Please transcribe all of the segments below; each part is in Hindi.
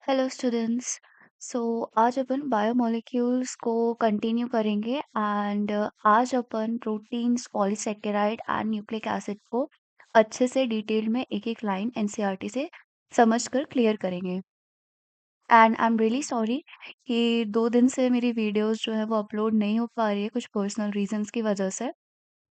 Hello students. सो आज अपन बायोमोलिक्यूल्स को कंटिन्यू करेंगे एंड आज अपन proteins polysaccharide and nucleic acid को अच्छे से डिटेल में एक एक लाइन एनसीईआरटी से समझकर क्लियर करेंगे। And I am really sorry कि 2 दिन से मेरी वीडियोस जो है वो अपलोड नहीं हो पा रही है कुछ पर्सनल रीजंस की वजह से।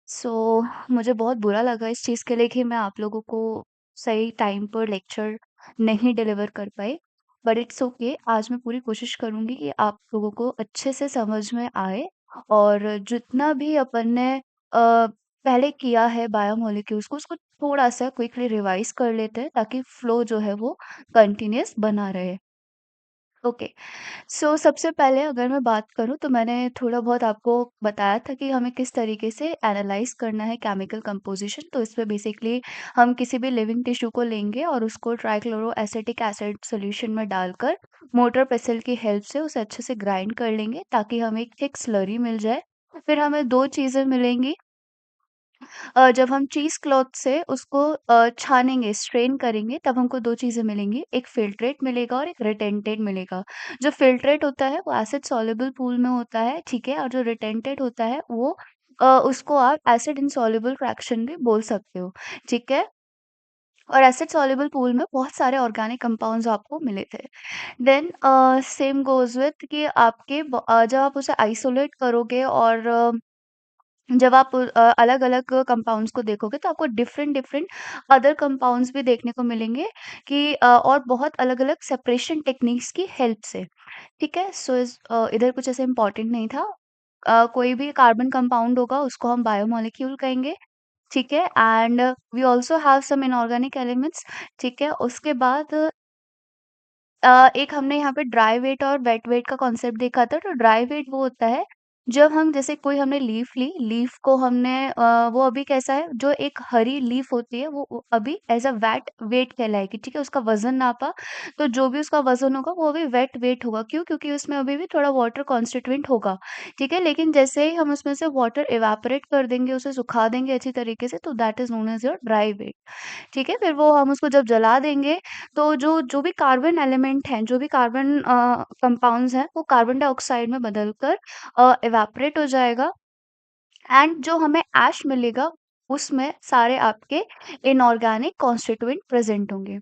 सो मुझे बहुत बुरा लगा इस चीज़ के लिए कि मैं आप लोगों को सही टाइम पर लेक्चर नहीं डिलीवर कर पाई। बट इट्स ओके, आज मैं पूरी कोशिश करूँगी कि आप लोगों को अच्छे से समझ में आए और जितना भी अपन ने पहले किया है बायोमोलिक्यूल्स को उसको थोड़ा-सा क्विकली रिवाइज़ कर लेते हैं ताकि फ्लो जो है वो कंटीन्यूअस बना रहे। ओके। सो सबसे पहले अगर मैं बात करूँ तो मैंने थोड़ा बहुत आपको बताया था कि हमें किस तरीके से एनालाइज करना है केमिकल कंपोजिशन। तो इसमें बेसिकली हम किसी भी लिविंग टिश्यू को लेंगे और उसको ट्राइक्लोरो एसिटिक एसिड सॉल्यूशन में डालकर मोटर पेसल की हेल्प से उसे अच्छे से ग्राइंड कर लेंगे ताकि हमें एक थिक स्लरी मिल जाए। फिर हमें दो चीज़ें मिलेंगी। जब हम चीज़ क्लॉथ से उसको छानेंगे, स्ट्रेन करेंगे तब हमको 2 चीज़ें मिलेंगी, एक फ़िल्ट्रेट मिलेगा और एक रिटेंटेड मिलेगा। जो फ़िल्ट्रेट होता है वो एसिड सॉल्युबल पूल में होता है, ठीक है? और जो रिटेंटेड होता है वो उसको आप एसिड इनसॉल्युबल फ्रैक्शन भी बोल सकते हो, ठीक है? और एसिड सॉल्युबल पूल में बहुत सारे ऑर्गेनिक कंपाउंड्स आपको मिले थे। देन सेम गोज़ विथ कि जब आप उसे आइसोलेट करोगे और जब आप अलग-अलग कंपाउंड्स को देखोगे तो आपको डिफरेंट डिफरेंट अदर कंपाउंड्स भी देखने को मिलेंगे कि और बहुत अलग-अलग सेपरेशन टेक्निक्स की हेल्प से, ठीक है? सो इधर कुछ ऐसे इम्पोर्टेंट नहीं था। कोई भी कार्बन कंपाउंड होगा उसको हम बायोमोलिक्यूल कहेंगे, ठीक है? And we also have some inorganic elements, ठीक है? उसके बाद एक हमने यहाँ पे ड्राई वेट और वेट वेट का कॉन्सेप्ट देखा था। तो ड्राई वेट वो होता है जब हम जैसे कोई हमने लीफ ली, लीफ को हमने वो अभी कैसा है, जो एक हरी लीफ होती है वो अभी एज़ अ वेट वेट कहलाएगी, ठीक है? उसका वज़न नापा, तो जो भी उसका वज़न होगा वो अभी वेट वेट होगा। क्यों? क्योंकि उसमें अभी भी थोड़ा वाटर कॉन्स्टिट्यूएंट होगा, ठीक है? लेकिन जैसे ही हम उसमें से वाटर इवेपोरेट कर देंगे, उसे सुखा देंगे अच्छी तरीके से, तो that is known as your dry weight. ठीक है? फिर वो हम उसको जब जला देंगे, तो जो जो भी कार्बन एलिमेंट हैं, जो भी कार्बन कंपाउंड्स हैं, वो कार्बन डाइऑक्साइड में बदलकर इवेपोरेट हो जाएगा एंड जो हमें ऐश मिलेगा, उसमें सारे आपके इनऑर्गेनिक कॉन्स्टिट्यूएंट प्रेज़ेंट होंगे।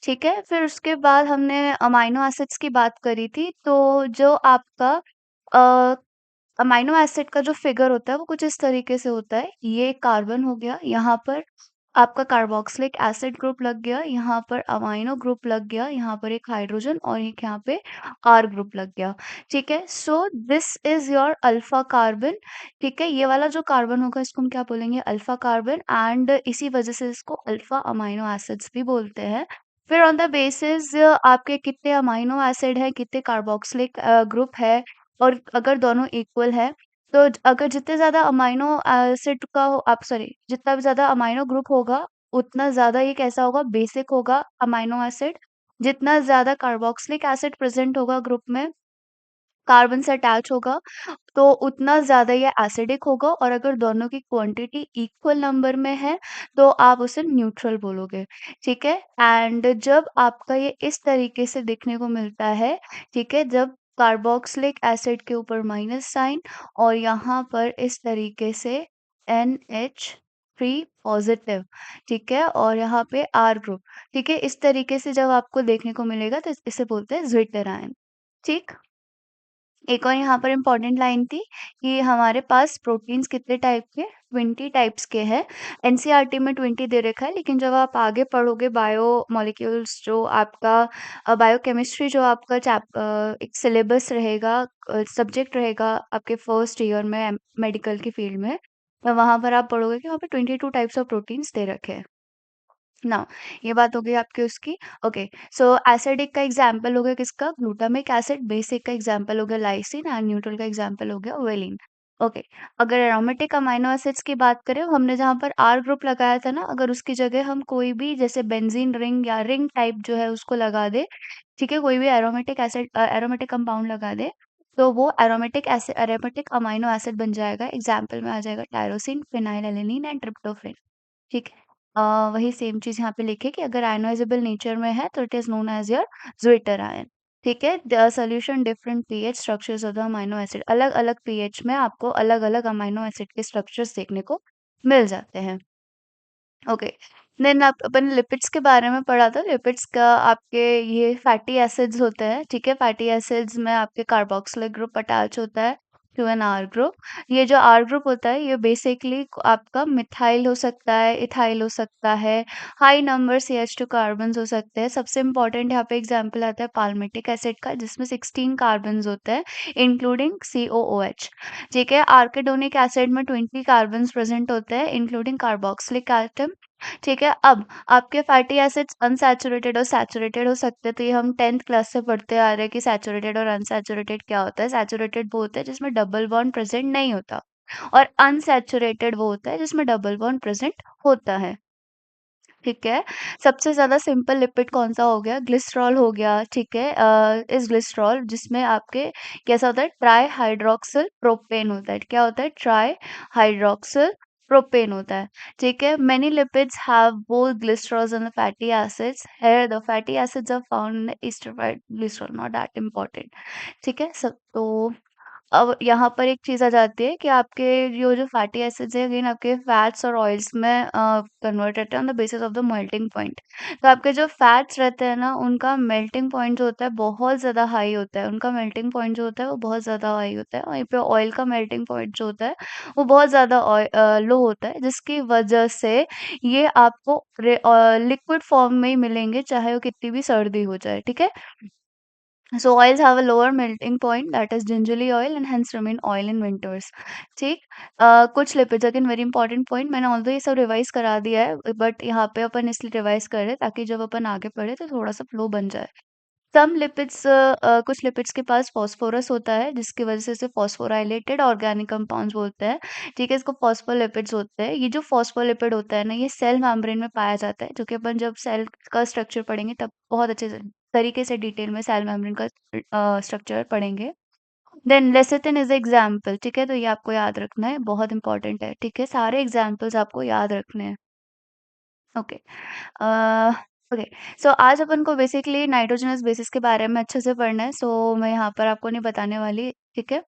ठीक है? फिर उसके बाद हमने अमाइनो एसिड्स की बात करी थी, तो जो आपका अ अमाइनो एसिड का जो फिगर होता है वो कुछ इस तरीके से होता है। ये कार्बन हो गया, यहाँ पर आपका कार्बोक्सिलिक एसिड ग्रुप लग गया, यहाँ पर अमाइनो ग्रुप लग गया, यहाँ पर एक हाइड्रोजन और एक यहाँ पे आर ग्रुप लग गया। ठीक है? So this is your alpha carbon, ठीक है? ये वाला जो कार्बन होगा इसको हम क्या बोलेंगे? अल्फा कार्बन एंड इसी वजह से इसको अल्फा अमाइनो एसिड्स भी बोलते हैं। फिर ऑन द बेसिस आपके कितने अमाइनो एसिड हैं, कितने कार्बोक्सिलिक ग्रुप है और अगर दोनों इक्वल है, तो अगर जितने ज़्यादा अमाइनो एसिड का हो आप सॉरी जितना भी ज़्यादा अमाइनो ग्रुप होगा, उतना ज़्यादा ये कैसा होगा? बेसिक होगा अमाइनो एसिड। जितना ज़्यादा कार्बोक्सिलिक एसिड प्रेज़ेंट होगा ग्रुप में, कार्बन से अटैच होगा, तो उतना ज़्यादा ये एसिडिक होगा और अगर दोनों की क्वांटिटी इक्वल नंबर में है, तो आप उसे न्यूट्रल बोलोगे, ठीक है? एंड जब आपका ये इस तरीके से देखने को मिलता है, ठीक है? जब कार्बोक्सिलिक एसिड के ऊपर माइनस साइन और यहाँ पर इस तरीके से NH3 पॉज़िटिव, ठीक है? और यहाँ पे R ग्रुप, ठीक है? इस तरीके से जब आपको देखने को मिलेगा तो इसे बोलते हैं ज़्विटर आयन, ठीक? एक और यहाँ पर इम्पोर्टेंट लाइन थी कि हमारे पास प्रोटीन्स कितने टाइप के 20 टाइप्स के हैं। एनसीईआरटी में 20 दे रखा है, लेकिन जब आप आगे पढ़ोगे बायो मॉलिक्यूल्स जो आपका बायोकेमिस्ट्री जो आपका एक सिलेबस रहेगा, सब्जेक्ट रहेगा आपके फर्स्ट ईयर में मेडिकल की फील्ड में, तो वहाँ पर आप पढ़ोगे कि वहाँ पे 22 टाइप्स ऑफ प्रोटीन्स दे रखे हैं। नाउ ये बात हो गई आपकी उसकी। ओके, सो एसिडिक का एग्जांपल हो गया किसका? Glutamic acid. बेसिक का एग्जांपल हो गया लाइसिन एंड न्यूट्रल का एग्जांपल हो गया वेलिन। ओके, अगर एरोमेटिक अमीनो एसिड्स की बात करें, हमने जहाँ पर आर ग्रुप लगाया था ना, अगर उसकी जगह हम कोई भी जैसे बेंजीन रिंग या रिंग टाइप जो है उसको लगा दे, ठीक है? कोई भी एरोमेटिक कंपाउंड लगा दे, तो वो एरोमेटिक अमीनो एसिड बन जाएगा। एग्जांपल में आ जाएगा टायरोसिन, फिनाइलएलनिन एंड ट्रिप्टोफैन, ठीक है? वही सेम चीज़ यहाँ पे लिखिए कि अगर आयनाइजेबल नेचर में है तो it is known as your zwitter ion. ठीक है? The solution different pH structures of the amino acid, अलग-अलग पीएच में आपको अलग-अलग अमीनो एसिड के स्ट्रक्चर्स देखने को मिल जाते हैं। ओके। देन आप अपन लिपिड्स के बारे में पढ़ा था। लिपिड्स का आपके ये फैटी एसिड्स होते हैं, ठीक है? फैटी एसिड्स में आपके कार्बोक्सिलिक ग्रुप अटैच होता है टू एन आर ग्रुप। ये जो आर ग्रुप होता है ये बेसिकली आपका मिथाइल हो सकता है, इथाइल हो सकता है, हाई नंबर CH2 कार्बन्स हो सकते हैं। सबसे इम्पोर्टेंट यहाँ पे एग्जांपल आता है पाल्मिटिक एसिड का, जिसमें 16 कार्बन्स होते हैं इंक्लूडिंग COOH। ठीक है? आर्किडोनिक एसिड में 20 कार्बन्स प्रेजेंट होते हैं इंक्लूडिंग कार्बोक्सिलिक एटम। ठीक है? अब आपके फैटी एसिड्स अनसैचुरेटेड और सैचुरेटेड हो सकते हैं, तो ये हम 10th क्लास से पढ़ते आ रहे हैं कि सैचुरेटेड और अनसैचुरेटेड क्या होता है। सैचुरेटेड वो होता है जिसमें डबल बॉन्ड प्रेजेंट नहीं होता, और अनसैचुरेटेड वो होता है जिसमें डबल बॉन्ड प्रेजेंट होता है। ठीक है? सबसे ज़्यादा सिंपल लिपिड कौन-सा हो गया? ग्लिसरॉल हो गया, ठीक है? इस ग्लिसरॉल जिसमें आपके कैसा होता है? ट्राई हाइड्रॉक्सिल प्रोपेन होता है। क्या होता है? ट्राई हाइड्रॉक्सिल प्रोपेन होता है, ठीक है? Many lipids have both glycerols and the fatty acids. Here the fatty acids are found in the esterified glycerol, not that important. ठीक है? सब तो अब यहाँ पर एक चीज़ आ जाती है कि आपके जो फैटी एसिड्स हैं अगेन आपके फैट्स और ऑयल्स में कन्वर्ट रहते हैं on the basis of the melting point. तो आपके जो फैट्स रहते हैं ना उनका मेल्टिंग पॉइंट जो होता है बहुत ज़्यादा हाई होता है, उनका मेल्टिंग पॉइंट जो होता है वो बहुत ज़्यादा हाई होता है। वहीं पे ऑयल का मेल्टिंग पॉइंट जो होता है वो बहुत ज़्यादा लो होता है, जिसकी वजह से ये आपको लिक्विड फॉर्म में ही मिलेंगे चाहे वो कितनी भी सर्दी हो जाए। ठीक है? So oils have a lower melting point, that is gingerly oil, and hence remain oil in winters. ठीक। कुछ lipids again very important point, मैंने ऑल्दो ये सब रिवाइज करा दिया है बट यहाँ पे अपन इसलिए रिवाइज कर रहे हैं ताकि जब अपन आगे पढ़े तो थोड़ा सा फ्लो बन जाए। सम लिपिड्स, कुछ लिपिड्स के पास फास्फोरस होता है जिसकी वजह से इसे फॉस्फोराइलेटेड ऑर्गेनिक कंपाउंड्स बोलते हैं। ठीक है, इसको फॉस्फोलिपिड्स होते हैं। ये जो फॉस्फोलिपिड होता है ना ये सेल मेम्ब्रेन में पाया जाता है, जो कि अपन जब सेल का स्ट्रक्चर पढ़ेंगे तब बहुत अच्छे से तरीके से डिटेल में सेल मेम्ब्रेन का स्ट्रक्चर पढ़ेंगे। Then lecithin is example. ठीक है, तो ये आपको याद रखना है, बहुत इंपॉर्टेंट है। ठीक है, सारे एग्जाम्पल्स आपको याद रखने हैं। ओके। ओके। सो आज अपन को बेसिकली नाइट्रोजनस बेसिस के बारे में अच्छे से पढ़ना है, सो मैं यहाँ पर आपको नहीं बताने वाली। ठीक है,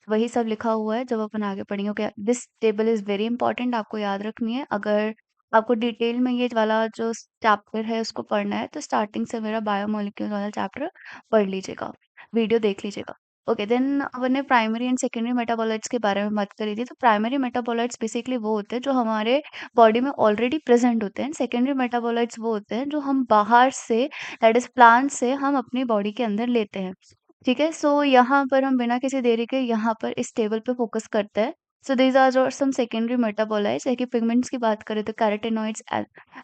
वही सब लिखा हुआ है जब अपन आगे पढ़ेंगे। Okay, this table is very important, आपको याद रखनी है। अगर आपको डिटेल में ये वाला जो चैप्टर है उसको पढ़ना है तो स्टार्टिंग से मेरा बायोमोलिक्यूल्स वाला चैप्टर पढ़ लीजिएगा, वीडियो देख लीजिएगा। ओके, देन अपन ने प्राइमरी एंड सेकेंडरी मेटाबोलाइट्स के बारे में बात करी थी। तो प्राइमरी मेटाबोलाइट्स बेसिकली वो होते हैं जो हमारे बॉडी में ऑलरेडी प्रेजेंट होते हैं। सेकेंडरी मेटाबोलाइट्स वो होते हैं जो हम बाहर से, दैट इज प्लांट से, हम अपनी बॉडी के अंदर लेते हैं। ठीक है, सो यहाँ पर हम बिना किसी देरी के यहाँ पर इस टेबल पे फोकस करते हैं। सो दीज आर जो सम सेकेंडरी मेटाबोलाइट्स, जैसे पिगमेंट्स की बात करें तो कैरोटेनॉइड्स,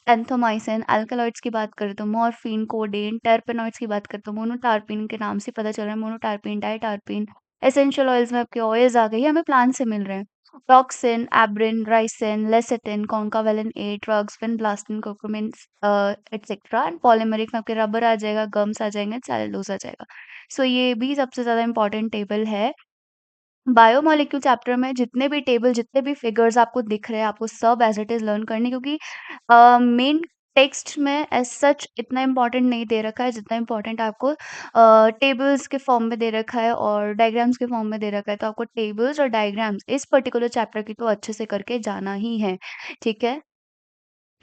एंथोमाइसिन, अल्कलॉइड्स की बात करें तो मॉर्फिन, कोडेन, टर्पेनॉइड्स की बात करें तो मोनोटार्पिन, के नाम से पता चल रहा है मोनोटार्पिन, डाइटार्पिन। एसेंशियल ऑयल्स में आपके ऑयल्स आ गए, ये हमें प्लांट से मिल रहे हैं। Toxin, abrin, ricin, lecithin, concanavalin A, drugs, vinblastine, curcumin, etcetera. And polymeric में आपके रबर आ जाएगा, गम्स आ जाएंगे, सेलुलोज आ जाएगा। सो ये भी सबसे ज़्यादा इम्पोर्टेंट टेबल है। बायोमोलिक्यूल चैप्टर में जितने भी टेबल, जितने भी फिगर्स आपको दिख रहे हैं, आपको सब एज़ इट इज़ लर्न करने, क्योंकि मेन टेक्स्ट में एज़ सच इतना इम्पोर्टेंट नहीं दे रखा है जितना इम्पोर्टेंट आपको टेबल्स के फॉर्म में दे रखा है और डायग्राम्स के फॉर्म में दे रखा है। तो आपको टेबल्स और डायग्राम्स इस पर्टिकुलर चैप्टर की तो अच्छे से करके जाना ही है। ठीक है?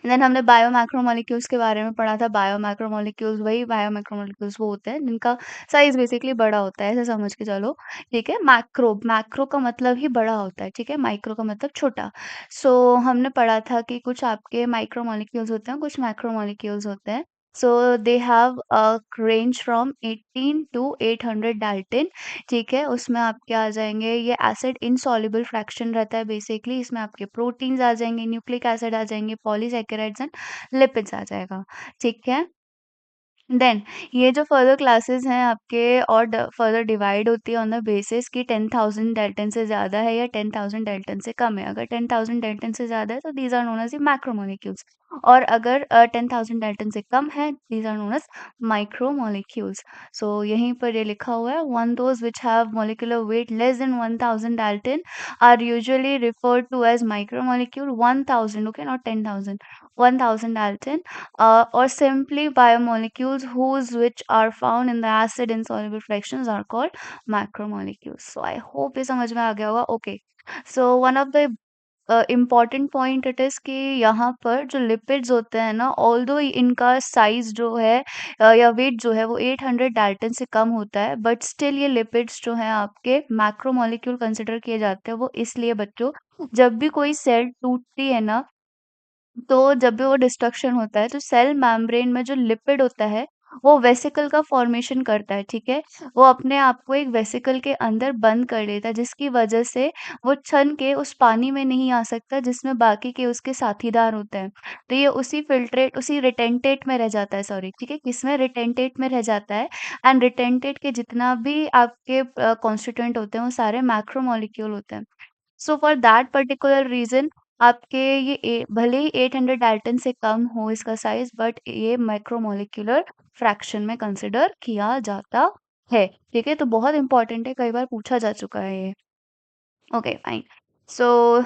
देन हमने बायोमैक्रोमोलेक्यूल्स के बारे में पढ़ा था। बायोमैक्रोमोलेक्यूल्स, वही बायोमैक्रोमोलेक्यूल्स वो होते हैं जिनका साइज़ बेसिकली बड़ा होता है, ऐसे समझ के चलो। ठीक है? मैक्रो, मैक्रो का मतलब ही बड़ा होता है, ठीक है? माइक्रो का मतलब छोटा। सो हमने पढ़ा था कि कुछ आपके माइक्रोमोलेक्यूल्स होते हैं, कुछ मैक्रोमोलेक्यूल्स होते हैं। So they have a range from 18 to 800 dalton. ठीक है, उसमें आपके आ जाएँगे, ये एसिड इनसॉल्युबल फ्रैक्शन रहता है बेसिकली, इसमें आपके प्रोटीन्स आ जाएँगे, न्यूक्लिक एसिड आ जाएँगे, पॉलीसैकेराइड्स एंड लिपिड्स आ जाएगा। ठीक है? देन ये जो फर्दर क्लासेस हैं आपके और फर्दर डिवाइड होती है ऑन द बेसिस कि 10,000 डेल्टन से ज़्यादा है या 10,000 डेल्टन से कम है। अगर 10,000 डेल्टन से ज़्यादा है तो these are known as the macromolecules. और अगर 10,000 डाल्टन से कम है, these are known as micromolecules. So यहीं पर ये लिखा हुआ है, one those which have molecular weight less than 1000 dalton are usually referred to as micromolecule 1000, okay, not 10,000, 1000 Dalton, or simply biomolecules whose which are found in the acid insoluble fractions are called macromolecules. So I hope ये समझ में आ गया होगा. Okay, so one of the important point it is कि यहाँ पर जो लिपिड्स होते हैं ना, ऑल्दो इनका साइज़ जो है या वेट जो है वो 800 डाल्टन से कम होता है, बट स्टिल ये लिपिड्स जो हैं आपके मैक्रोमोलेक्यूल कंसिडर किए जाते हैं। वो इसलिए बच्चों, जब भी कोई सेल टूटती है ना, तो जब भी वो डिस्ट्रक्शन होता है तो सेल मेम्ब्रेन में जो लिपिड होता है वो वेसिकल का फॉर्मेशन करता है, ठीक है। वो अपने आप को एक वेसिकल के अंदर बंद कर लेता है, जिसकी वजह से वो छन के उस पानी में नहीं आ सकता जिसमें बाकी के उसके साथीदार होते हैं। तो ये उसी रिटेंटेट में रह जाता है, सॉरी, ठीक है, किसमें, रिटेंटेट में रह जाता है। एंड रिटेंटेट के जितना भी आपके कॉन्स्टिट्यूएंट होते हैं वो सारे मैक्रोमोलिक्यूल होते हैं। So for that particular reason आपके ये भले ही 800 डाल्टन से कम हो इसका साइज़, बट ये माइक्रोमोलेक्युलर फ्रैक्शन में कंसिडर किया जाता है, ठीक है? तो बहुत इम्पोर्टेंट है, कई बार पूछा जा चुका है ये। Okay, fine. सो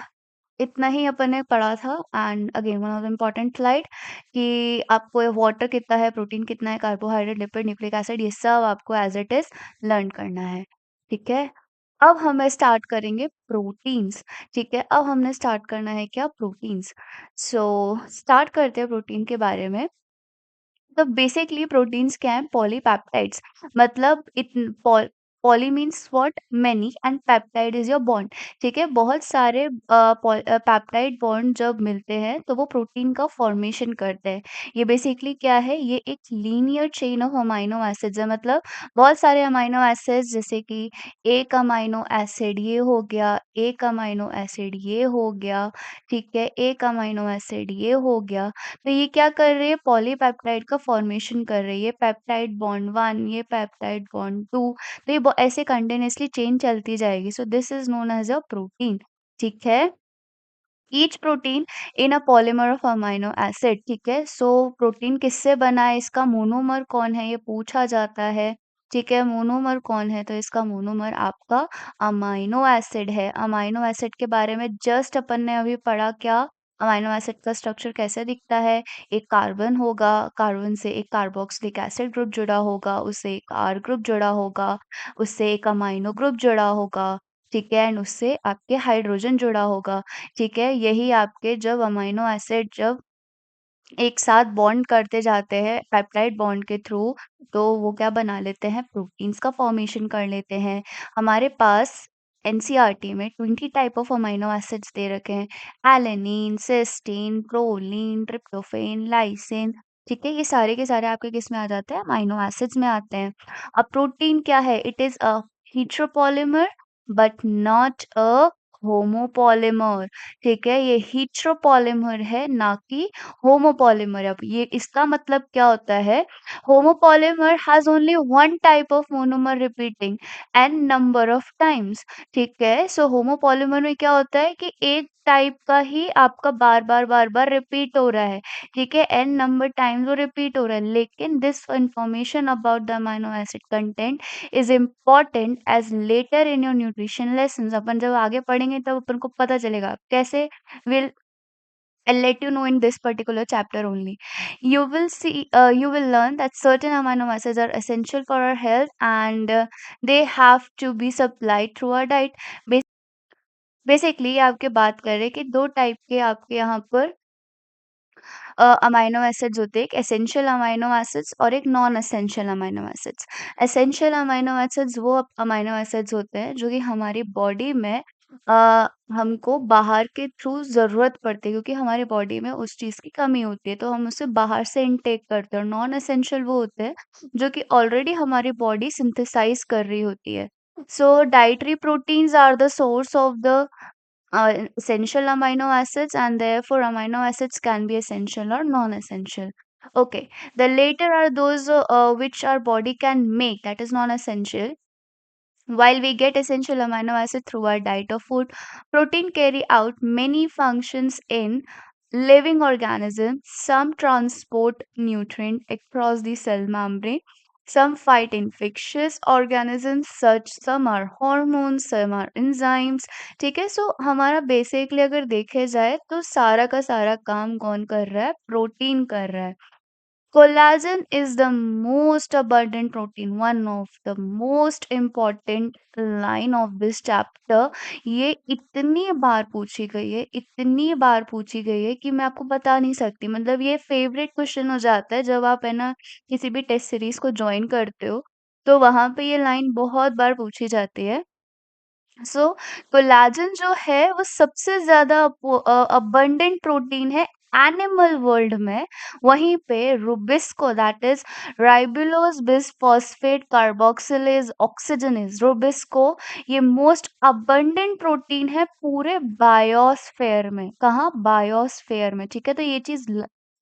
इतना ही अपन ने पढ़ा था। And again one of the important slide कि आपको वाटर कितना है, प्रोटीन कितना है, कार्बोहाइड्रेट, लिपिड, न्यूक्लिक एसिड, ये सब आपको एज इट इज लर्न करना है, ठीक है। अब हमें स्टार्ट करेंगे प्रोटीन्स, ठीक है। अब हमने स्टार्ट करना है क्या, प्रोटीन्स। सो स्टार्ट करते हैं प्रोटीन के बारे में। तो बेसिकली प्रोटीन्स क्या है, पॉलीपेप्टाइड्स, मतलब poly means what, many, and peptide is your bond, ठीक है। बहुत सारे पेप्टाइड बॉन्ड जब मिलते हैं तो वो प्रोटीन का फॉर्मेशन करते हैं। ये बेसिकली क्या है, ये एक linear chain of amino acids है, मतलब बहुत सारे अमाइनो एसिड्स, जैसे कि एक अमाइनो एसिड ये हो गया, एक अमाइनो एसिड ये हो गया, ठीक है, एक अमाइनो एसिड ये हो गया। तो ये क्या कर रही है, पॉलीपेप्टाइड का फॉर्मेशन कर रही है, पेप्टाइड बॉन्ड 1, ये पेप्टाइड बॉन्ड 2। तो ये ऐसे कंटिन्यूअसली चेन चलती जाएगी। So this is known as a protein, ठीक है। Each protein in a polymer of amino acid, ठीक है। सो प्रोटीन किससे बना है, इसका मोनोमर कौन है, ये पूछा जाता है, ठीक है। मोनोमर कौन है, तो इसका मोनोमर आपका अमाइनो एसिड है। अमाइनो एसिड के बारे में जस्ट अपन ने अभी पढ़ा, क्या, अमाइनो एसिड का स्ट्रक्चर कैसे दिखता है, एक कार्बन होगा, कार्बन से एक कार्बोक्सिलिक एसिड ग्रुप जुड़ा होगा, उससे एक आर ग्रुप जुड़ा होगा, उससे एक अमाइनो ग्रुप जुड़ा होगा, ठीक है, एंड उससे आपके हाइड्रोजन जुड़ा होगा, ठीक है। यही आपके जब अमीनो एसिड जब एक साथ बॉन्ड करते जाते हैं पेप्टाइड बॉन्ड के थ्रू, तो वो क्या बना लेते हैं, प्रोटीन्स का फॉर्मेशन कर लेते हैं। हमारे पास एनसीईआरटी में 20 टाइप ऑफ अमीनो एसिड्स दे रखे हैं, alanine, cysteine, proline, tryptophan, lysine, ठीक है। ये सारे के सारे आपके किस में आ जाते हैं, अमीनो एसिड्स में आते हैं। अब प्रोटीन क्या है, it is a heteropolymer but not a homopolymer, ठीक है। ये heteropolymer है, ना कि होमोपॉलीमर। अब ये इसका मतलब क्या होता है, homopolymer has only one type of monomer repeating n number of times, ठीक है। सो होमोपॉलीमर में क्या होता है कि एक टाइप का ही आपका बार बार रिपीट हो रहा है, ठीक है, एन नंबर टाइम्स वो रिपीट हो रहा है। लेकिन this information about the amino acid content is important as later in your nutrition lesson. अपन जब आगे पढ़ेंगे तब अपन को पता चलेगा कैसे। Will I'll let you know in this particular chapter only. You will learn that certain amino acids are essential for our health, and they have to be supplied through our diet. Basically आपके बात कर रहे हैं कि दो टाइप के आपके यहाँ पर अमाइनो एसिड्स होते हैं, एक एसेंशियल अमाइनो एसिड्स और एक non essential amino acids. Essential amino acids वो अमाइनो एसिड्स होते हैं जो कि हमारी बॉडी में हमको बाहर के थ्रू ज़रूरत पड़ती है, क्योंकि हमारी बॉडी में उस चीज़ की कमी होती है, तो हम उसे बाहर से इनटेक करते हैं। और नॉन एसेंशियल वो होते हैं जो कि ऑलरेडी हमारी बॉडी सिंथेसाइज कर रही होती है। So dietary proteins are the source of the essential amino acids, and therefore amino acids can be essential or non-essential. Okay, the later are those which our body can make, that is non-essential. While we get essential amino acid through our diet or food, protein carry out many functions in living organisms. Some transport nutrient across the cell membrane. Some fight infectious organisms, such some are hormones, some are enzymes. ठीक है, सो हमारा बेसिकली अगर देखे जाए तो सारा का सारा काम कौन कर रहा है? प्रोटीन कर रहा है. Collagen is the most abundant protein, one of the most important line of this chapter. ये इतनी बार पूछी गई है, इतनी बार पूछी गई है कि मैं आपको बता नहीं सकती. मतलब ये फेवरेट क्वेश्चन हो जाता है जब आप है ना किसी भी टेस्ट सीरीज को ज्वाइन करते हो, तो वहां पे ये लाइन बहुत बार पूछी जाती है. सो कोलाजन जो है वो सबसे ज्यादा अबंडेंट प्रोटीन है एनिमल वर्ल्ड में. वहीं पे Rubisco, that is ribulose bisphosphate carboxylase oxygenase, Rubisco, ये मोस्ट अबंडेंट प्रोटीन है पूरे बायोस्फेयर में. कहाँ? बायोस्फेयर में. ठीक है, तो ये चीज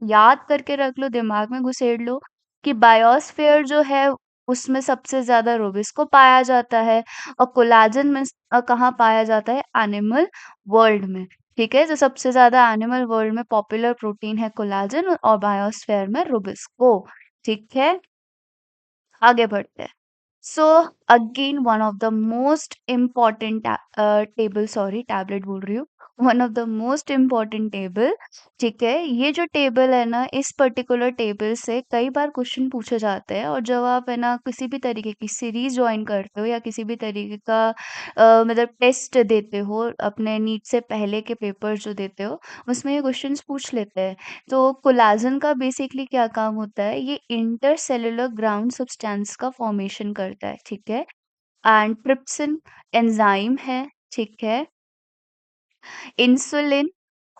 याद करके रख लो, दिमाग में घुसेड़ लो कि बायोस्फेयर जो है उसमें सबसे ज्यादा रुबिस्को पाया जाता है. और कोलाजन में कहाँ पाया जाता है? एनिमल वर्ल्ड में. ठीक है, तो सबसे ज्यादा एनिमल वर्ल्ड में पॉपुलर प्रोटीन है कोलाजन, और बायोस्फेयर में रुबिस्को. ठीक है, आगे बढ़ते हैं. So again one of the most important table, sorry tablet बोल रही हूँ, one of the most important table. ठीक है, ये जो टेबल है ना, इस पर्टिकुलर टेबल से कई बार क्वेश्चन पूछे जाते हैं. और जब आप है ना किसी भी तरीके की सीरीज ज्वाइन करते हो या किसी भी तरीके का मतलब टेस्ट देते हो, अपने नीट से पहले के पेपर जो देते हो, उसमें ये क्वेश्चंस पूछ लेते हैं. तो कोलाजन का बेसिकली क्या काम होता है? ये इंटरसेलुलर ग्राउंड सब्सटेंस का फॉर्मेशन करता है. ठीक है, एंड ट्रिप्सिन एंजाइम है. ठीक है, इंसुलिन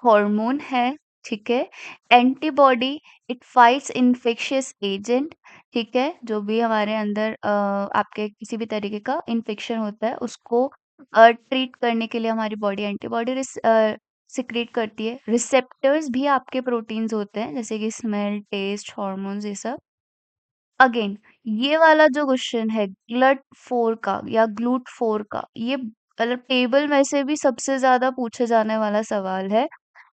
हार्मोन है. ठीक है, antibody, it fights infectious agent. ठीक है, जो भी हमारे अंदर आपके किसी भी तरीके का इन्फेक्शन होता है उसको ट्रीट करने के लिए हमारी बॉडी एंटीबॉडी सिक्रेट करती है. रिसेप्टर्स भी आपके प्रोटीन्स होते हैं, जैसे कि स्मेल, टेस्ट, हॉर्मोन्स, ये सब. अगेन ये वाला जो क्वेश्चन है ग्लट फोर का या ग्लूट फोर का, ये मतलब टेबल में से भी सबसे ज्यादा पूछे जाने वाला सवाल है.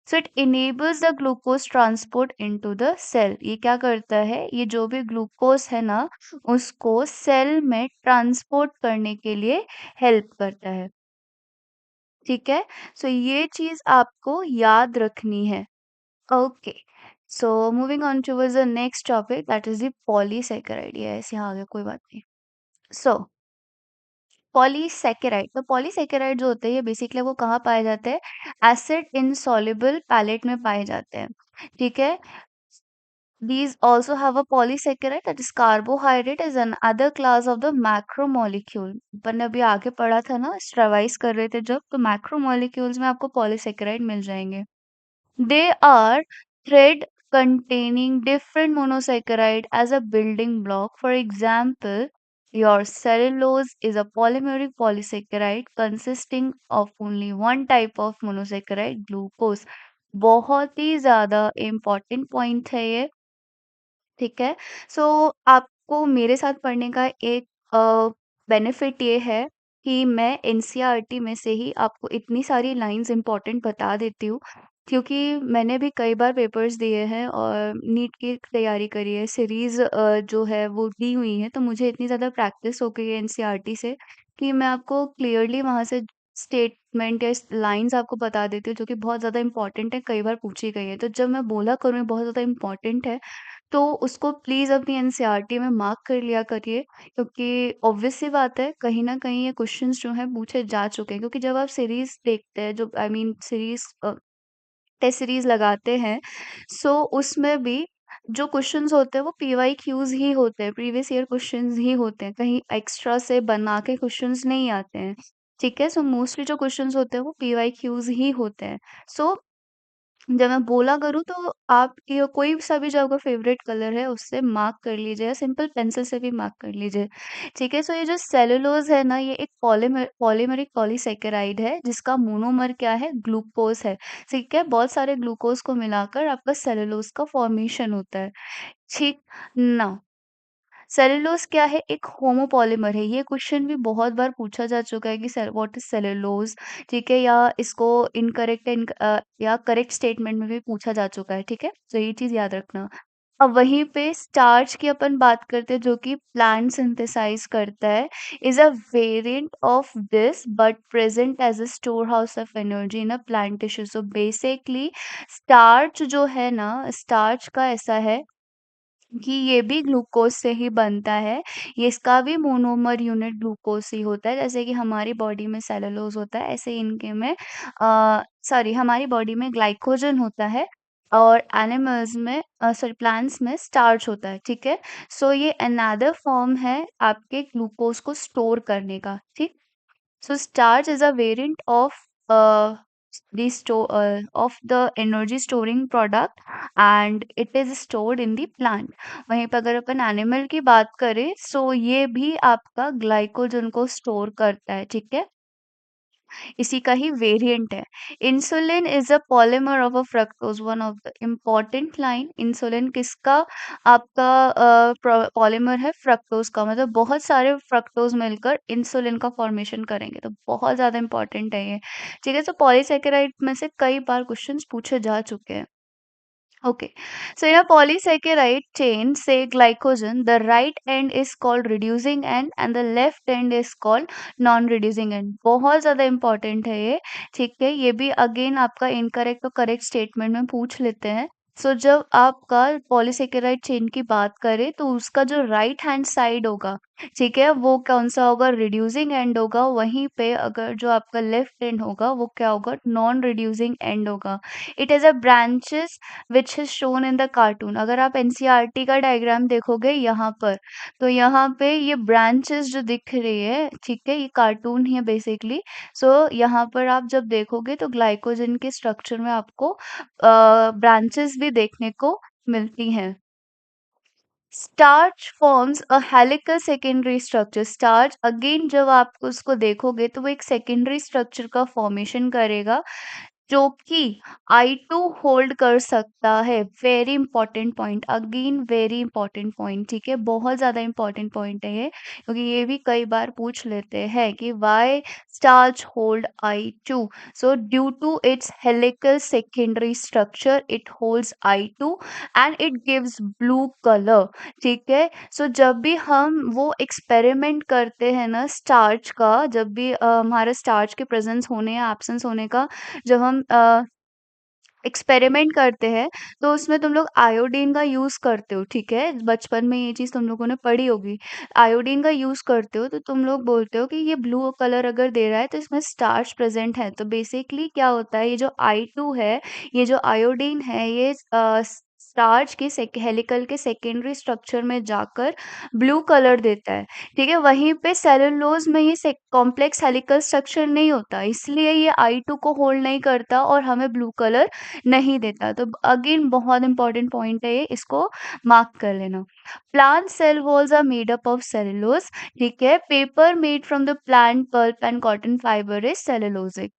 So it enables the glucose transport into the cell. ये क्या करता है? ये जो भी ग्लूकोज है ना, उसको सेल में ट्रांसपोर्ट करने के लिए हेल्प करता है. ठीक है, सो ये चीज आपको याद रखनी है. Okay, so moving on towards the next topic, that is the polysaccharide. Yes, यहाँ आ गया, कोई बात नहीं. सो पॉलीसैकेराइड, तो पॉलीसैकेराइड जो होते हैं ये बेसिकली वो कहाँ पाए जाते हैं? एसिड इनसॉल्युबल पैलेट में पाए जाते हैं. ठीक है, these also have a polysaccharide, that is carbohydrate is another class of the macromolecule. अपन ने अभी आगे पढ़ा था ना, रिवाइज कर रहे थे जब, तो मैक्रोमोलिक्यूल्स में आपको पॉलीसेकेराइड मिल जाएंगे. They are thread containing different monosaccharide as a building block. For example, your cellulose is a polymeric polysaccharide consisting of only one type of monosaccharide, glucose. बहुत ही ज्यादा इम्पोर्टेंट पॉइंट है ये. ठीक है, सो आपको मेरे साथ पढ़ने का एक बेनिफिट ये है कि मैं एनसीईआरटी में से ही आपको इतनी सारी लाइंस इंपॉर्टेंट बता देती हूँ, क्योंकि मैंने भी कई बार पेपर्स दिए हैं और नीट की तैयारी करी है. सीरीज जो है वो दी हुई है, तो मुझे इतनी ज़्यादा प्रैक्टिस हो गई है एनसीईआरटी से कि मैं आपको क्लियरली वहाँ से स्टेटमेंट या लाइंस आपको बता देती हूँ जो कि बहुत ज़्यादा इंपॉर्टेंट है, कई बार पूछी गई है. तो जब मैं बोला करूँ ये बहुत ज़्यादा इंपॉर्टेंट है, तो उसको प्लीज़ अपनी एनसीईआरटी में मार्क कर लिया करिए, क्योंकि ऑब्वियस सी बात है कहीं न कहीं ये क्वेश्चंस जो हैं पूछे जा चुके हैं. क्योंकि जब आप सीरीज़ देखते हैं, जो I mean series test series लगाते हैं, सो उसमें भी जो क्वेश्चंस होते हैं वो पीवाईक्यूज़ ही होते हैं, प्रीवियस ईयर क्वेश्चंस ही होते हैं, कहीं एक्स्ट्रा से बना के क्वेश्चंस नहीं आते हैं. ठीक है, सो मोस्टली जो क्वेश्चंस होते हैं वो पीवाईक्यूज़ ही होते हैं. सो जब मैं बोला करूँ तो आप ये कोई सा भी जो आपका फ़ेवरेट कलर है उससे मार्क कर लीजिए, या सिंपल पेंसिल से भी मार्क कर लीजिए. ठीक है? सो ये जो सेलुलोज़ है ना, ये एक पॉलीमेरिक पॉलीसैकेराइड है जिसका मोनोमर क्या है? ग्लूकोज़ है. ठीक है? बहुत सारे ग्लूकोज़ को मिलाकर आपका सेलुलोज़ का फ़ॉर्मेशन होता है. ठीक? नाउ सेलुलोज क्या है? एक होमोपॉलीमर है। ये क्वेश्चन भी बहुत बार पूछा जा चुका है कि व्हाट इज सेलुलोज, ठीक है, या इसको इनकरेक्ट या करेक्ट स्टेटमेंट में भी पूछा जा चुका है, ठीक है, तो ये चीज याद रखना। अब वहीं पे स्टार्च की अपन बात करते हैं जो कि प्लांट सिंथेसाइज करता है, is a variant of this but present as a store house of energy in a plant tissue. So basically starch जो है ना, स्टार्च का ऐसा है कि ये भी ग्लूकोज से ही बनता है। ये इसका भी मोनोमर यूनिट ग्लूकोज ही होता है। जैसे कि हमारी बॉडी में सेलुलोज होता है, ऐसे इनके में सॉरी हमारी बॉडी में ग्लाइकोजन होता है और एनिमल्स में सॉरी प्लांट्स में स्टार्च होता है, ठीक है। सो ये अनदर फॉर्म है आपके ग्लूकोज को स्टोर करने का, ठीक। So starch is a variant of the energy storing product and it is stored in the plant. वहीं पर अगर अपन एनिमल की बात करें, सो ये भी आपका ग्लाइकोजन को स्टोर करता है, ठीक है। इसी का ही वेरिएंट है। Insulin is a polymer of a fructose, one of the important line. Insulin किसका आपका पॉलीमर है? फ्रक्टोज का। मतलब बहुत सारे फ्रक्टोज मिलकर इंसुलिन का फॉर्मेशन करेंगे, तो बहुत ज्यादा इंपॉर्टेंट है ये, ठीक है। तो पॉलीसेकेराइड में से कई बार क्वेश्चंस पूछे जा चुके हैं। Okay. So in a polysaccharide chain, say glycogen, the right end is called reducing end and the left end is called non-reducing end. बहुत ज़्यादा important है ये, ठीक है। ये भी अगेन आपका इनकरेक्ट और करेक्ट स्टेटमेंट में पूछ लेते हैं। सो जब आपका पॉलीसेकेराइड चेन की बात करें तो उसका जो राइट हैंड साइड होगा, ठीक है, वो कौन सा होगा? रिड्यूसिंग एंड होगा। वहीं पे अगर जो आपका लेफ्ट एंड होगा वो क्या होगा? नॉन रिड्यूसिंग एंड होगा। It is a branches which is shown in the cartoon. अगर आप एनसीईआरटी का डायग्राम देखोगे यहाँ पर, तो यहाँ पे ये ब्रांचेस जो दिख रही है, ठीक है, ये कार्टून ही है बेसिकली। सो यहाँ पर आप जब देखोगे तो ग्लाइकोजन के स्ट्रक्चर में आपको ब्रांचेस भी देखने को मिलती हैं। Starch forms a helical secondary structure. Starch again जब आप उसको देखोगे तो वो एक सेकेंडरी स्ट्रक्चर का फॉर्मेशन करेगा जो कि I2 होल्ड कर सकता है। Very important point, again very important point, ठीक है, बहुत ज्यादा इंपॉर्टेंट पॉइंट है ये, क्योंकि ये भी कई बार पूछ लेते हैं कि why starch hold I2। So due to its helical secondary structure it holds I2 and it gives blue colour, ठीक है। सो जब भी हम वो एक्सपेरिमेंट करते हैं ना स्टार्च का, जब भी हमारे स्टार्च के प्रेजेंस होने या एब्सेंस होने का जब हम एक्सपेरिमेंट करते हैं, तो उसमें तुम लोग आयोडीन का यूज करते हो, ठीक है। बचपन में ये चीज तुम लोगों ने पढ़ी होगी। आयोडीन का यूज करते हो तो तुम लोग बोलते हो कि ये ब्लू कलर अगर दे रहा है तो इसमें स्टार्च प्रेजेंट है। तो बेसिकली क्या होता है, ये जो I2 है, ये जो आयोडीन है, ये स्टार्च के हेलिकल के सेकेंडरी स्ट्रक्चर में जाकर ब्लू कलर देता है, ठीक है। वहीं पे सेलुलोज में ये कॉम्प्लेक्स हेलिकल स्ट्रक्चर नहीं होता, इसलिए ये I2 को होल्ड नहीं करता और हमें ब्लू कलर नहीं देता। तो अगेन बहुत इंपॉर्टेंट पॉइंट है ये, इसको मार्क कर लेना। Plant cell walls are made up of cellulose, ठीक है। Paper made from the plant pulp and cotton fibre is cellulosic.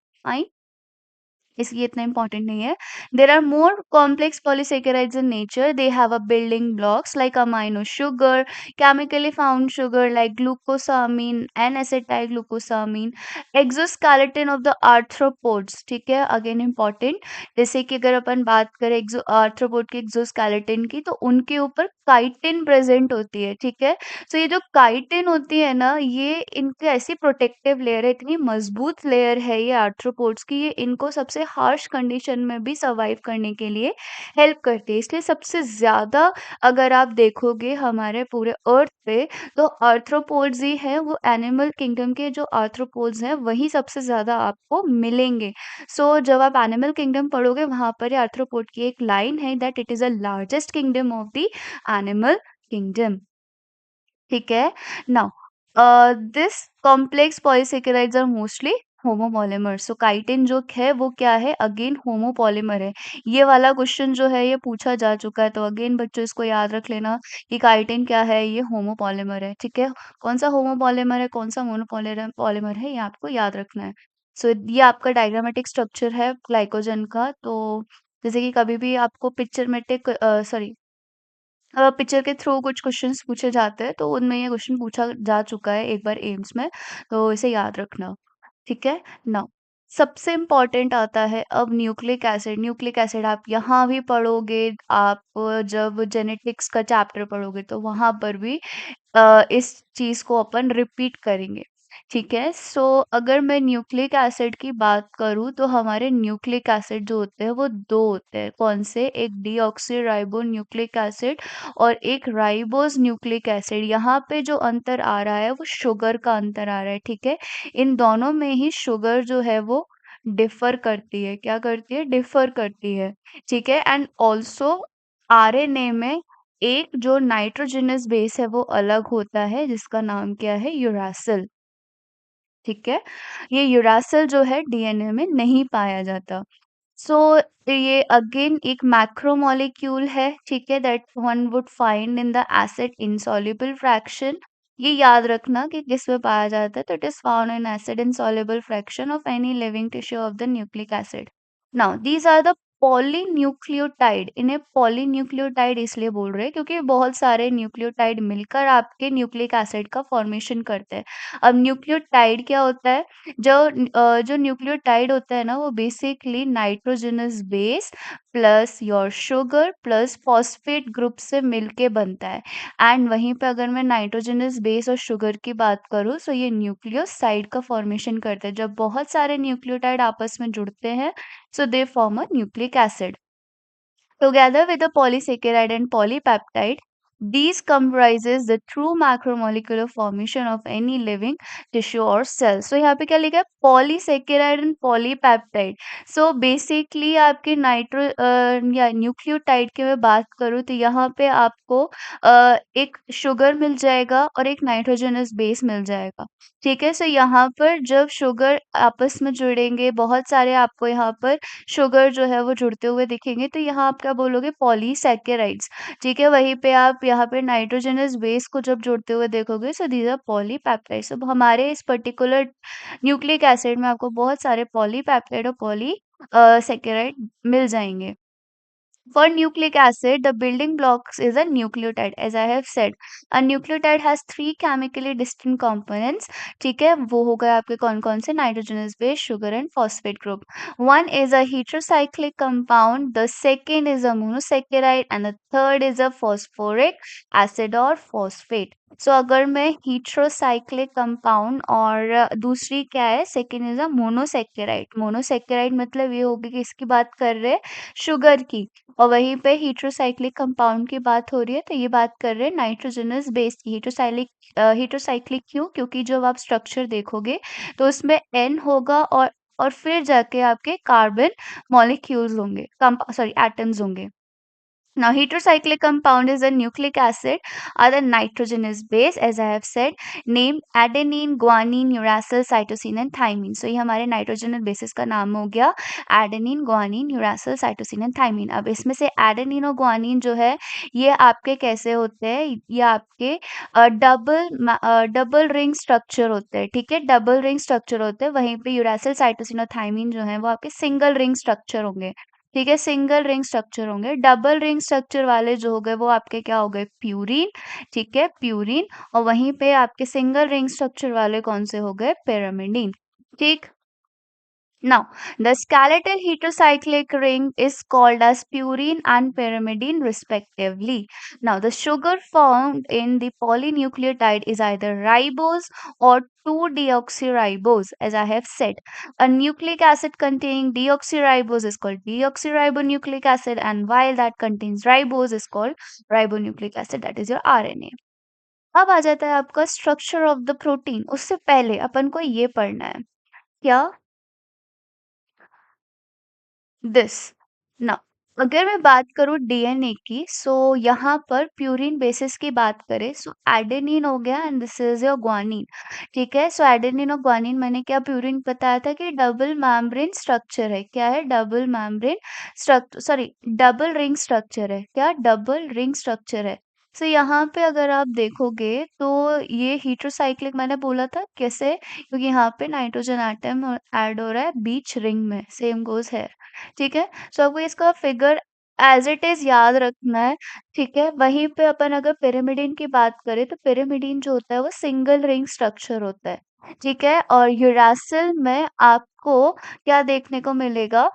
इसलिए इतना इंपॉर्टेंट नहीं है। There are more complex polysaccharides in nature. They have a building blocks like amino sugar, chemically found sugar like glucosamine and acetyl glucosamine, exoskeleton of the arthropods, ठीक है, अगेन इंपॉर्टेंट। जैसे कि अगर अपन बात करें आर्थ्रोपोड के एक्सोस्केलेटन की, तो उनके ऊपर काइटिन प्रेजेंट होती है, ठीक है। तो ये जो काइटिन होती है ना, ये इनकी ऐसी प्रोटेक्टिव लेयर है, इतनी मजबूत लेयर है ये आर्थ्रोपोड्स की, ये इनको सबसे हार्श कंडीशन में भी सर्वाइव करने के लिए हेल्प करती है। इसलिए सबसे ज्यादा अगर आप देखोगे हमारे पूरे अर्थ पे, तो आर्थ्रोपोड्स ही है, वो एनिमल किंगडम के जो आर्थ्रोपोड्स हैं वही सबसे ज्यादा आपको मिलेंगे। सो जब आप एनिमल किंगडम पढ़ोगे वहां पर आर्थ्रोपोड की एक लाइन है that it is the largest kingdom of the animal kingdom, ठीक है। Now this complex polysaccharides are mostly homopolymer. So chitin जो है वो क्या है? अगेन होमोपॉलीमर है। ये वाला क्वेश्चन जो है ये पूछा जा चुका है, तो अगेन बच्चों इसको याद रख लेना कि काइटिन क्या है? ये होमोपॉलीमर है, ठीक है। कौन सा होमोपॉलीमर है, कौन सा मोनोपॉलीमर पॉलीमर है, ये आपको याद रखना है। सो ये आपका डायग्रामेटिक स्ट्रक्चर है ग्लाइकोजन का। तो जैसे कि कभी भी आपको पिक्चर में सॉरी पिक्चर के थ्रू कुछ क्वेश्चंस पूछे जाते हैं, तो उनमें ये क्वेश्चन पूछा जा चुका है एक बार एम्स में, तो इसे याद रखना। ठीक है? नाउ सबसे इम्पोर्टेंट आता है अब न्यूक्लिक एसिड। न्यूक्लिक एसिड आप यहाँ भी पढ़ोगे, आप जब जेनेटिक्स का चैप्टर पढ़ोगे तो वहाँ पर भी इस चीज़ को अपन रिपीट करेंगे। ठीक है? सो अगर मैं न्यूक्लिक एसिड की बात करूँ तो हमारे न्यूक्लिक एसिड जो होते हैं वो 2 होते हैं। कौन से? एक डीऑक्सीराइबो न्यूक्लिक एसिड और एक राइबोस न्यूक्लिक एसिड। यहाँ पे जो अंतर आ रहा है वो शुगर का अंतर आ रहा है। ठीक है? इन दोनों में ही शुगर जो है वो डिफर करती है। क्या करती है? डिफर करती है। ठीक है? एंड ऑल्सो आरएनए में एक जो नाइट्रोजनस बेस है वो अलग होता है, जिसका नाम क्या है? यूरासिल। ठीक है? ये यूरासिल जो है डीएनए में नहीं पाया जाता। सो ये अगेन एक मैक्रोमोलेक्यूल है, ठीक है, that one would find in the acid insoluble fraction. ये याद रखना कि किस में पाया जाता है, तो it is found in acid insoluble fraction of any living tissue of the nucleic acid. Now these are the polynucleotide. इन्हें पॉलीन्यूक्लियोटाइड इसलिए बोल रहे हैं क्योंकि बहुत सारे न्यूक्लियोटाइड मिलकर आपके न्यूक्लिक एसिड का फॉर्मेशन करते हैं। अब न्यूक्लियोटाइड क्या होता है? जो न्यूक्लियोटाइड होता है ना वो basically nitrogenous base plus your sugar plus phosphate group से मिलके बनता है। एंड वहीं पे अगर मैं नाइट्रोजनस बेस और शुगर की बात करूँ तो ये न्यूक्लियोसाइड का फॉर्मेशन करते हैं। जब बहुत सारे न्यूक्लियोटाइड आपस में जुड़ते हैं, so they form a nucleic acid. Together with the polysaccharide and polypeptide, these comprises the true macromolecular formation of any living tissue or cell. So यहाँ पे क्या लिखा है? Polysaccharide and polypeptide. So basically आपके या न्यूक्लियोटाइड की मैं बात करूँ तो यहाँ पे आपको एक शुगर मिल जाएगा और एक नाइट्रोजनस बेस मिल जाएगा। ठीक है? सो यहाँ पर जब शुगर आपस में जुड़ेंगे, बहुत सारे आपको यहाँ पर शुगर जो है वो जुड़ते हुए दिखेंगे, तो यहाँ आप क्या बोलोगे? पॉलीसैकेराइड्स। ठीक है? वहीं पे आप यहाँ पे नाइट्रोजनस बेस को जब जुड़ते हुए देखोगे, सो दीज आर पॉलीपेप्टाइड्स। अब हमारे इस पर्टिकुलर न्यूक्लिक एसिड में आपको बहुत सारे पॉलीपेप्टाइड और पॉली सैकेराइड मिल जाएंगे। For nucleic acid, the building blocks is a nucleotide. As I have said, a nucleotide has three chemically distinct components. ठीक है, वो हो गए आपके कौन कौन से? Nitrogenous base, sugar and phosphate group. One is a heterocyclic compound, the second is a monosaccharide, and the third is a phosphoric acid or phosphate. सो अगर मैं हीट्रोसाइक्लिक कंपाउंड और दूसरी क्या है? Second is a monosaccharide. Monosaccharide मतलब ये होगी कि इसकी बात कर रहे हैं शुगर की, और वहीं पे हीट्रोसाइक्लिक कंपाउंड की बात हो रही है, तो ये बात कर रहे हैं नाइट्रोजनस बेस की। हीट्रोसाइक्लिक क्यों? क्योंकि जब आप स्ट्रक्चर देखोगे तो उसमें एन होगा और फिर जाके आपके कार्बन मॉलिक्यूल्स होंगे, सॉरी एटम्स होंगे। Now, heterocyclic compound is a nucleic acid or the nitrogenous base, as I have said, named adenine, guanine, uracil, cytosine and thymine. So ये हमारे नाइट्रोजनस बेसिस का नाम हो गया adenine, guanine, uracil, cytosine and thymine. अब इसमें से एडेनिन और गुआनिन जो है ये आपके कैसे होते हैं? ये आपके डबल रिंग स्ट्रक्चर होते हैं। ठीक है? डबल रिंग स्ट्रक्चर होते हैं। वहीं पे यूरासिल, साइटोसिन और थाइमिन जो है वो आपके सिंगल रिंग स्ट्रक्चर होंगे। ठीक है? सिंगल रिंग स्ट्रक्चर होंगे। डबल रिंग स्ट्रक्चर वाले जो हो गए वो आपके क्या हो गए? प्यूरिन। ठीक है? प्यूरिन। और वहीं पे आपके सिंगल रिंग स्ट्रक्चर वाले कौन से हो गए? pyrimidine। ठीक। Now, the skeletal heterocyclic ring is called as purine and pyrimidine respectively. Now, the sugar found in the polynucleotide is either ribose or 2-deoxyribose, as I have said. A nucleic acid containing deoxyribose is called deoxyribonucleic acid, and while that contains ribose is called ribonucleic acid, that is your RNA. अब आ जाता है आपका स्ट्रक्चर ऑफ द प्रोटीन। उससे पहले अपन को ये पढ़ना है क्या? दिस ना, अगर मैं बात करूँ डीएनए की, सो यहाँ पर प्यूरिन बेसिस की बात करें, सो एडेनिन हो गया and this is your guanine. ठीक है? सो एडेनिन और ग्वानिन मैंने क्या प्यूरिन बताया था कि डबल मेम्ब्रेन स्ट्रक्चर है। क्या है? Double membrane structure, sorry double ring structure है। क्या? डबल रिंग स्ट्रक्चर है। सो यहाँ पे अगर आप देखोगे तो ये हीट्रोसाइक्लिक मैंने बोला था कैसे? क्योंकि यहाँ पे नाइट्रोजन एटम ऐड हो रहा है बीच रिंग में, सेम गोज है। ठीक है? सो आपको इसका फिगर एज इट इज याद रखना है। ठीक है, वहीं पे अपन अगर पिरामिडिन की बात करें तो पिरामिडिन जो होता है वो सिंगल रिंग स्ट्रक्चर होता है। ठीक है, और यूरासिल में आपको क्या देखने को मिलेगा,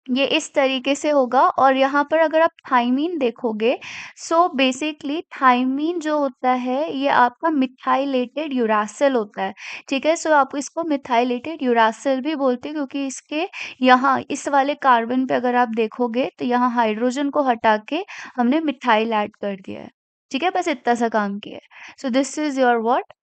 ये इस तरीके से होगा। और यहाँ पर अगर आप थाइमीन देखोगे, सो बेसिकली थाइमीन जो होता है ये आपका मिथाइलेटेड यूरासिल होता है। ठीक है, सो आप इसको मिथाइलेटेड यूरासिल भी बोलते हैं, क्योंकि इसके यहाँ इस वाले कार्बन पे अगर आप देखोगे तो यहाँ हाइड्रोजन को हटा के हमने मिथाइल ऐड कर दिया है। ठीक है, बस इतना सा काम किया है। So this is your what,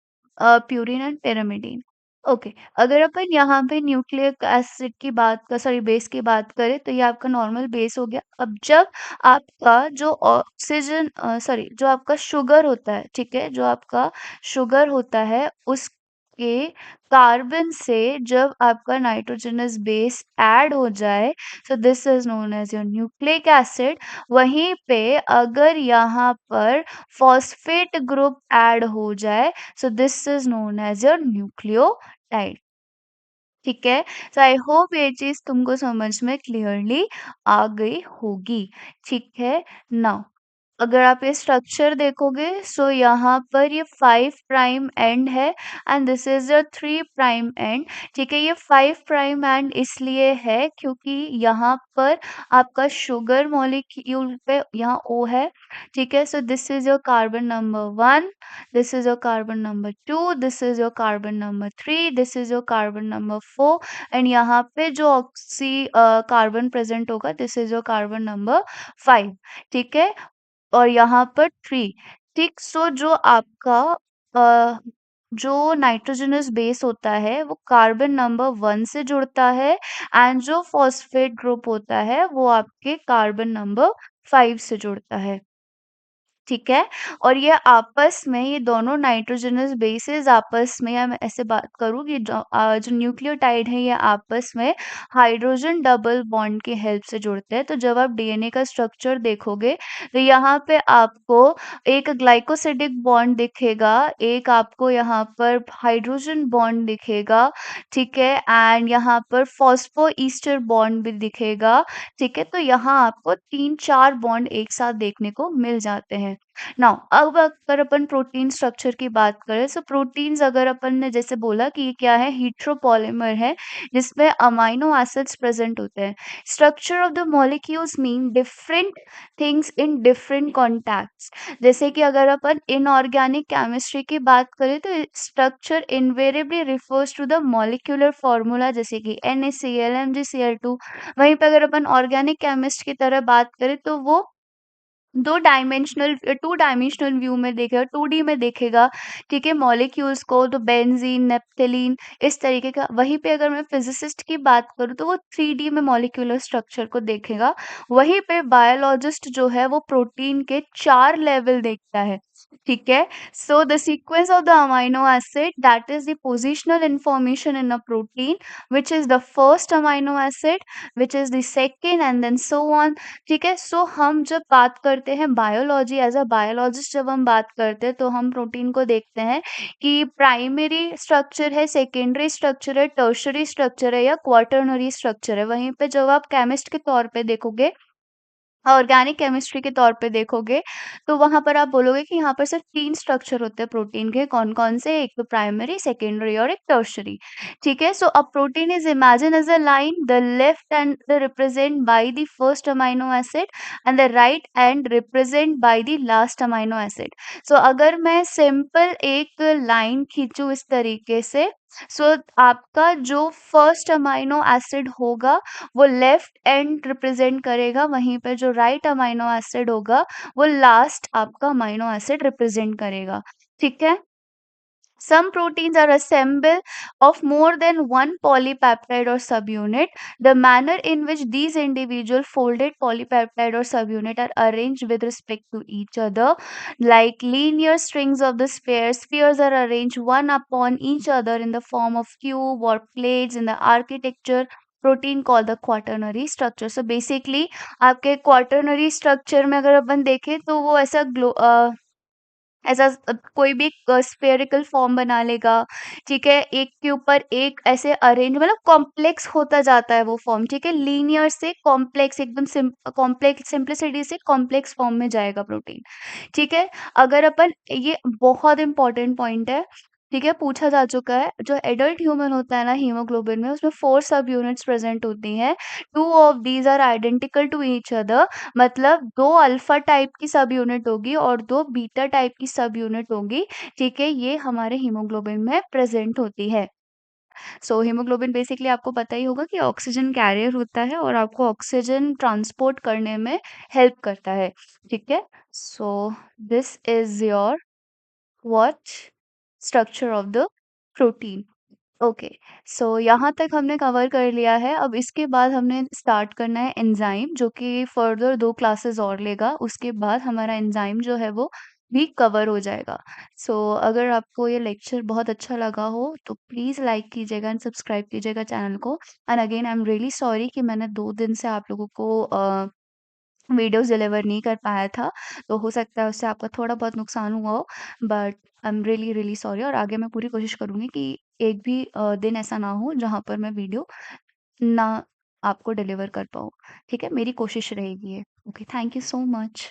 purine and pyrimidine। Okay, अगर अपन यहाँ पे न्यूक्लिक एसिड की बात का सॉरी बेस की बात करें तो ये आपका नॉर्मल बेस हो गया। अब जब आपका जो ऑक्सीजन सॉरी जो आपका शुगर होता है, ठीक है, जो आपका शुगर होता है उसके कार्बन से जब आपका नाइट्रोजनस बेस ऐड हो जाए, so this is known as your nucleic acid. वहीं पे अगर यहाँ पर फॉस्फेट ग्रुप ऐड हो जाए, so this is known as your nucleotide. ठीक है, सो आई होप ये चीज तुमको समझ में क्लियरली आ गई होगी। ठीक है, नाउ अगर आप ये स्ट्रक्चर देखोगे, सो यहाँ पर ये 5 प्राइम एंड है and this is the 3 prime and. ठीक है, ये 5 प्राइम एंड इसलिए है क्योंकि यहाँ पर आपका शुगर मॉलिक्यूल पे यहाँ O है। ठीक है, so this is your carbon number 1, this is your carbon number 2, this is your carbon number 3, this is your carbon number 4 and यहाँ पे जो ऑक्सी कार्बन प्रेजेंट होगा, this is your carbon number 5। ठीक है, और यहाँ पर 3। ठीक, सो जो आपका अ, जो नाइट्रोजनस बेस होता है वो कार्बन नंबर 1 से जुड़ता है एंड जो फॉस्फेट ग्रुप होता है वो आपके कार्बन नंबर 5 से जुड़ता है। ठीक है, और ये आपस में ये दोनों नाइट्रोजनस बेसेस आपस में, या मैं ऐसे बात करूँ कि जो न्यूक्लियोटाइड है ये आपस में हाइड्रोजन डबल बॉन्ड की हेल्प से जुड़ते हैं। तो जब आप डीएनए का स्ट्रक्चर देखोगे तो यहाँ पे आपको एक ग्लाइकोसिडिक बॉन्ड दिखेगा, एक आपको यहाँ पर हाइड्रोजन बॉन्ड दिखेगा। ठीक है, एंड यहाँ पर फॉस्फो ईस्टर बॉन्ड भी दिखेगा। ठीक है, तो यहाँ आपको 3-4 बॉन्ड एक साथ देखने को मिल जाते हैं। नाउ अब अगर अपन प्रोटीन स्ट्रक्चर की बात करें, तो प्रोटीन्स अगर अपन ने जैसे बोला कि ये क्या है, हीट्रोपॉलीमर है जिसमें अमाइनो एसिड्स प्रेजेंट होते हैं। Structure of the molecules mean different things in different contacts. जैसे कि अगर अपन इनऑर्गेनिक केमिस्ट्री की बात करें तो structure invariably refers to the molecular formula, जैसे कि NaCl MgCl2। वहीं पे अगर अपन ऑर्गेनिक केमिस्ट की तरह बात करें तो वो टू डायमेंशनल व्यू में देखेगा, 2D में देखेगा। ठीक है, मॉलिक्यूल्स को तो बेंजीन, नेप्थलीन, इस तरीके का। वहीं पे अगर मैं फिजिसिस्ट की बात करूँ तो वो 3D में मॉलिक्यूलर स्ट्रक्चर को देखेगा। वहीं पे बायोलॉजिस्ट जो है वो प्रोटीन के 4 लेवल देखता है। ठीक है, so the sequence of the amino acid, that is the positional information in a protein, which is the first amino acid, which is the second and then so on. ठीक है, सो हम जब बात करते हैं बायोलॉजी, एज अ बायोलॉजिस्ट जब हम बात करते हैं तो हम प्रोटीन को देखते हैं कि प्राइमरी स्ट्रक्चर है, सेकेंडरी स्ट्रक्चर है, टर्शरी स्ट्रक्चर है या क्वाटरनरी स्ट्रक्चर है। वहीं पे जब आप केमिस्ट के तौर पे देखोगे, ऑर्गेनिक केमिस्ट्री के तौर पे देखोगे, तो वहां पर आप बोलोगे कि यहाँ पर सिर्फ 3 स्ट्रक्चर होते हैं प्रोटीन के। कौन कौन से? एक तो प्राइमरी, सेकेंडरी और एक टर्शरी। ठीक है, so a protein is imagine as a line, the left end represent by the first amino acid and the right end represent by the last amino acid. सो अगर मैं सिंपल एक लाइन खींचूं इस तरीके से, सो आपका जो फर्स्ट अमाइनो एसिड होगा वो लेफ्ट एंड रिप्रेजेंट करेगा, वहीं पे जो राइट अमाइनो एसिड होगा वो लास्ट आपका अमाइनो एसिड रिप्रेजेंट करेगा। ठीक है, some proteins are assembled of more than one polypeptide or subunit. The manner in which these individual folded polypeptide or subunit are arranged with respect to each other, like linear strings of the spheres. Spheres are arranged one upon each other in the form of cube or plates in the architecture protein call the quaternary structure. So basically आपके क्वाटरनरी स्ट्रक्चर में अगर अपन देखें तो वो ऐसा ऐसा कोई भी एक स्फेरिकल फॉर्म बना लेगा, ठीक है? एक के ऊपर एक ऐसे अरेंज, मतलब कॉम्प्लेक्स होता जाता है वो फॉर्म, ठीक है? लीनियर से कॉम्प्लेक्स, एकदम कॉम्प्लेक्स, सिंप्लिसिटी से कॉम्प्लेक्स फॉर्म में जाएगा प्रोटीन, ठीक है? अगर अपन ये बहुत इंपॉर्टेंट पॉइंट है, ठीक है? पूछा जा चुका है, जो एडल्ट ह्यूमन होता है ना हीमोग्लोबिन में, उसमें 4 सब यूनिट्स प्रेजेंट होती हैं। 2 of these are identical to each other, मतलब 2 अल्फा टाइप की सब यूनिट होगी और 2 बीटा टाइप की सब यूनिट होगी, ठीक है? ये हमारे हीमोग्लोबिन में प्रेजेंट होती है। सो हीमोग्लोबिन बेसिकली आपको पता ही होगा कि ऑक्सीजन कैरियर होता है और आपको ऑक्सीजन ट्रांसपोर्ट करने में हेल्प करता है, ठीक है? So this is your what structure of the protein. Okay, so यहाँ तक हमने कवर कर लिया है। अब इसके बाद हमने स्टार्ट करना है एंजाइम, जो कि फर्दर 2 क्लासेस और लेगा। उसके बाद हमारा एंजाइम जो है वो भी कवर हो जाएगा। सो अगर आपको ये लेक्चर बहुत अच्छा लगा हो तो प्लीज़ लाइक कीजिएगा एंड सब्सक्राइब कीजिएगा चैनल को। And again I am really sorry कि मैंने 2 दिन से आप लोगों को वीडियोज़ डिलीवर नहीं कर पाया था, तो हो सकता है उससे आपका थोड़ा बहुत नुकसान हुआ हो, but I am really, really sorry. और आगे मैं पूरी कोशिश करूँगी कि एक भी दिन ऐसा ना हो जहाँ पर मैं वीडियो ना आपको डिलीवर कर पाऊँ, ठीक है? मेरी कोशिश रहेगी ये। Okay, thank you so much.